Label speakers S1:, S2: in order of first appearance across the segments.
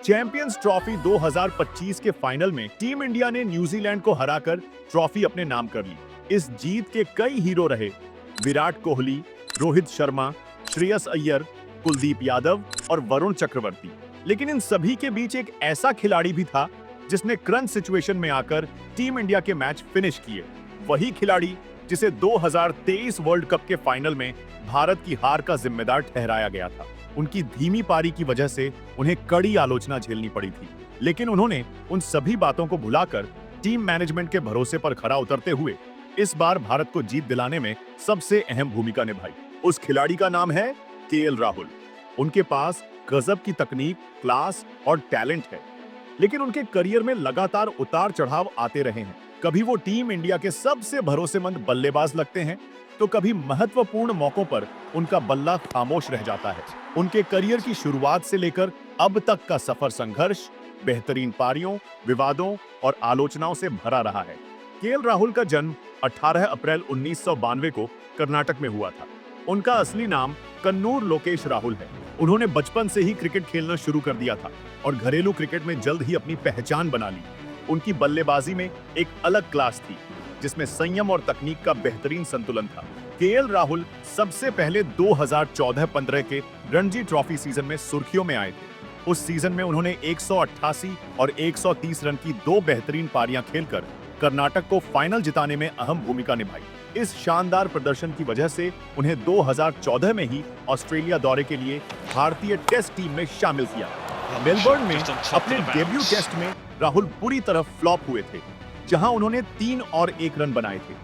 S1: Champions trophy 2025 के final में team India ने न्यूजीलैंड को हराकर ट्रॉफी अपने नाम कर ली। इस जीत के कई हीरो रहे, विराट कोहली, रोहित शर्मा, श्रेयस अय्यर, कुलदीप यादव और वरुण चक्रवर्ती। लेकिन इन सभी के बीच एक ऐसा खिलाड़ी भी था जिसने क्रंच सिचुएशन में आकर टीम इंडिया के मैच फिनिश किए। वही खिलाड़ी जिसे 2023 वर्ल्ड कप के फाइनल में भारत की हार का जिम्मेदार ठहराया गया था। उनकी धीमी पारी की वजह से उन्हें कड़ी आलोचना झेलनी पड़ी थी, लेकिन उन्होंने उन सभी बातों को भुलाकर टीम मैनेजमेंट के भरोसे पर खरा उतरते हुए इस बार भारत को जीत दिलाने में सबसे अहम भूमिका निभाई। उस खिलाड़ी का नाम है केएल राहुल। उनके पास गजब की तकनीक, क्लास और टैलेंट है, लेकिन उनके करियर में लगातार उतार चढ़ाव आते रहे हैं। कभी वो टीम इंडिया के सबसे भरोसेमंद बल्लेबाज लगते हैं, तो कभी महत्वपूर्ण मौकों पर उनका बल्ला खामोश रह जाता है। उनके करियर की शुरुआत से लेकर अब तक का सफर संघर्ष, बेहतरीन पारियों, विवादों और आलोचनाओं से भरा रहा है। केएल राहुल का जन्म 18 अप्रैल 1992 को कर्नाटक में हुआ था। उनका असली नाम कन्नूर लोकेश राहुल है। उन्होंने बचपन से ही क्रिकेट खेलना शुरू कर दिया था और घरेलू क्रिकेट में जल्द ही अपनी पहचान बना ली। उनकी बल्लेबाजी में एक अलग क्लास थी, जिसमें संयम और तकनीक का बेहतरीन संतुलन था। केएल राहुल सबसे पहले 2014-15 के रणजी ट्रॉफी सीजन में सुर्खियों में आए थे। उस सीजन में उन्होंने 188 और 130 रन की दो बेहतरीन पारियां खेलकर कर्नाटक को फाइनल जिताने में अहम भूमिका निभाई। इस शानदार प्रदर्शन की वजह से उन्हें 2014 में ही ऑस्ट्रेलिया दौरे के लिए भारतीय टेस्ट टीम में शामिल किया। मेलबर्न में अपने डेब्यू टेस्ट में राहुल पूरी तरह फ्लॉप हुए थे, जहां उन्होंने 3 और 1 रन बनाए थे।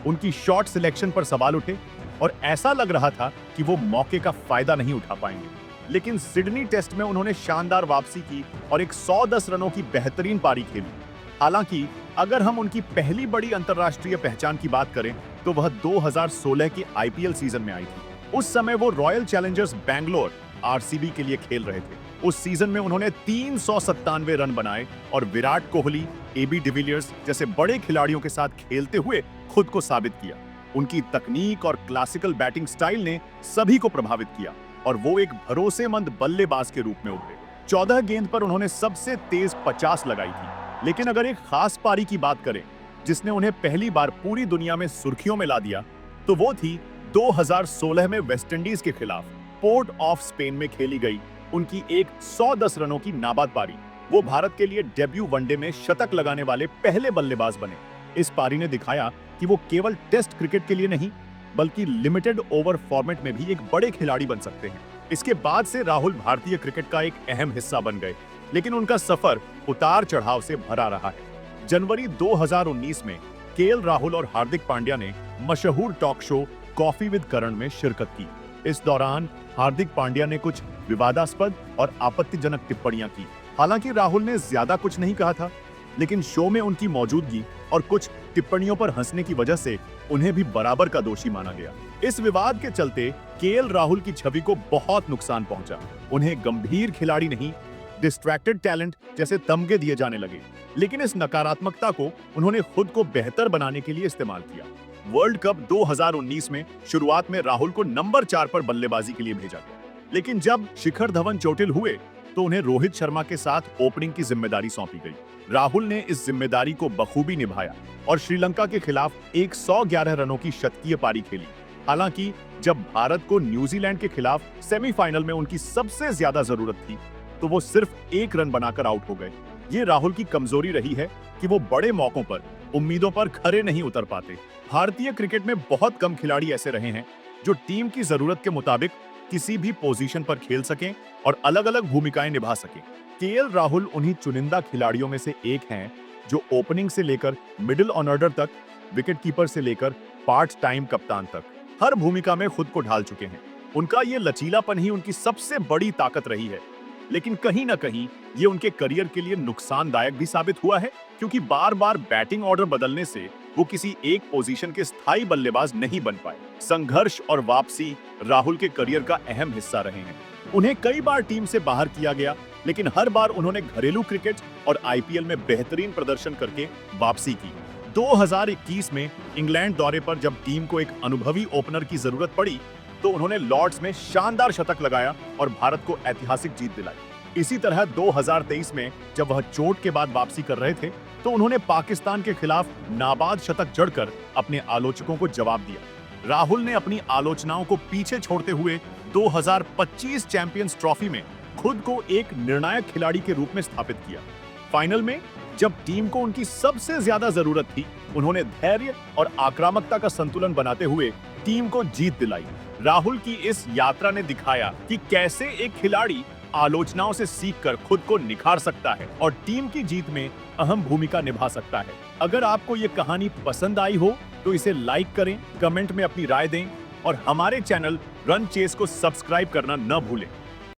S1: उनकी शॉट सिलेक्शन पर सवाल उठे और ऐसा लग रहा था कि वो मौके का फायदा नहीं उठा पाएंगे। लेकिन सिडनी टेस्ट में उन्होंने शानदार वापसी की और एक 110 रनों की बेहतरीन पारी खेली। हालांकि अगर हम उनकी पहली बड़ी अंतर्राष्ट्रीय पहचान की बात करें तो वह 2016 के आईपीएल सीजन में आई थी। उस समय वो रॉयल चैलेंजर्स बैंगलोर आरसीबी के लिए खेल रहे थे। उस सीजन में उन्होंने 397 रन बनाए और विराट कोहली, एबी डिविलियर्स जैसे बड़े खिलाड़ियों के साथ खेलते हुए खुद को साबित किया। उनकी तकनीक और क्लासिकल बैटिंग स्टाइल ने सभी को प्रभावित किया और वो एक भरोसेमंद बल्लेबाज के रूप में उभरे। 14 गेंद पर उन्होंने सबसे तेज 50 लगाई थी। लेकिन अगर एक खास पारी की बात करें जिसने उन्हें पहली बार पूरी दुनिया में सुर्खियों में ला दिया, तो वो थी 2016 में वेस्टइंडीज के खिलाफ पोर्ट ऑफ स्पेन में खेली गई उनकी एक 110 रनों की नाबाद पारी। वो भारत के लिए डेब्यू वनडे में शतक लगाने वाले पहले बल्लेबाज बने। इस पारी ने दिखाया कि वो केवल टेस्ट क्रिकेट के लिए नहीं, बल्कि लिमिटेड ओवर फॉर्मेट में भी एक बड़े खिलाड़ी बन सकते हैं। इसके बाद से राहुल भारतीय क्रिकेट का एक अहम हिस्सा बन गए, लेकिन उनका सफर उतार चढ़ाव से भरा रहा है। जनवरी 2019 में केएल राहुल और हार्दिक पांड्या ने मशहूर टॉक शो कॉफी विद करण में शिरकत की। इस दौरान हार्दिक पांड्या ने कुछ विवादास्पद और आपत्तिजनक टिप्पणियां की। हालांकि राहुल ने ज्यादा कुछ नहीं कहा था, लेकिन शो में उनकी मौजूदगी और कुछ टिप्पणियों पर हंसने की वजह से उन्हें भी बराबर का दोषी माना गया। इस विवाद के चलते केएल राहुल की छवि को बहुत नुकसान पहुंचा। उन्हें गंभीर खिलाड़ी नहीं, डिस्ट्रैक्टेड टैलेंट जैसे तमगे दिए जाने लगे। लेकिन इस नकारात्मकता को उन्होंने खुद को बेहतर बनाने के लिए इस्तेमाल किया। वर्ल्ड कप 2019 में शुरुआत में राहुल को नंबर 4 पर बल्लेबाजी के लिए भेजा गया, लेकिन जब शिखर धवन चोटिल हुए तो उन्हें रोहित शर्मा के साथ ओपनिंग की जिम्मेदारी सौंपी गई। राहुल ने इस जिम्मेदारी को बखूबी निभाया और श्रीलंका के खिलाफ एक 111 रनों की शतकीय पारी खेली। हालांकि जब भारत को न्यूजीलैंड के खिलाफ सेमीफाइनल में उनकी सबसे ज्यादा जरूरत थी, तो वो सिर्फ 1 रन बनाकर आउट हो गए। ये राहुल की कमजोरी रही है कि वो बड़े मौकों पर उम्मीदों पर खरे नहीं उतर पाते। भारतीय क्रिकेट में बहुत कम खिलाड़ी ऐसे रहे हैं जो टीम की जरूरत के मुताबिक किसी भी पोजीशन पर खेल सकें और अलग-अलग भूमिकाएं निभा सकें। केएल राहुल उन्हीं चुनिंदा खिलाड़ियों में से एक हैं जो ओपनिंग से लेकर मिडिल ऑर्डर तक, विकेटकीपर से लेकर पार्ट टाइम कप्तान तक हर भूमिका में खुद को ढाल चुके हैं। उनका ये लचीलापन ही उनकी सबसे बड़ी ताकत रही है, लेकिन कहीं ना कहीं ये उनके करियर के लिए नुकसानदायक भी साबित हुआ है, क्योंकि बार-बार बैटिंग ऑर्डर बदलने से वो किसी एक पोजीशन के स्थायी बल्लेबाज नहीं बन पाए। संघर्ष और वापसी राहुल के करियर का अहम हिस्सा रहे हैं। उन्हें कई बार टीम से बाहर किया गया, लेकिन हर बार उन्होंने घरेलू क्रिकेट और आईपीएल में बेहतरीन प्रदर्शन करके वापसी की। 2021 में इंग्लैंड दौरे पर जब टीम को एक अनुभवी ओपनर की जरूरत पड़ी, तो उन्होंने लॉर्ड्स में शानदार शतक लगाया और भारत को ऐतिहासिक जीत दिलाई। इसी तरह 2023 में जब वह चोट के बाद वापसी कर रहे थे तो उन्होंने पाकिस्तान के खिलाफ नाबाद शतक जड़कर अपने आलोचकों को जवाब दिया। राहुल ने अपनी आलोचनाओं को पीछे छोड़ते हुए 2025 चैंपियंस ट्रॉफी में खुद को एक निर्णायक खिलाड़ी के रूप में स्थापित किया। फाइनल में जब टीम को उनकी सबसे ज्यादा जरूरत थी, उन्होंने धैर्य और आक्रामकता का संतुलन बनाते हुए टीम को जीत दिलाई। राहुल की इस यात्रा ने दिखाया कि कैसे एक खिलाड़ी आलोचनाओं से सीखकर खुद को निखार सकता है और टीम की जीत में अहम भूमिका निभा सकता है। अगर आपको ये कहानी पसंद आई हो तो इसे लाइक करें, कमेंट में अपनी राय दें और हमारे चैनल रन चेस को सब्सक्राइब करना न भूलें।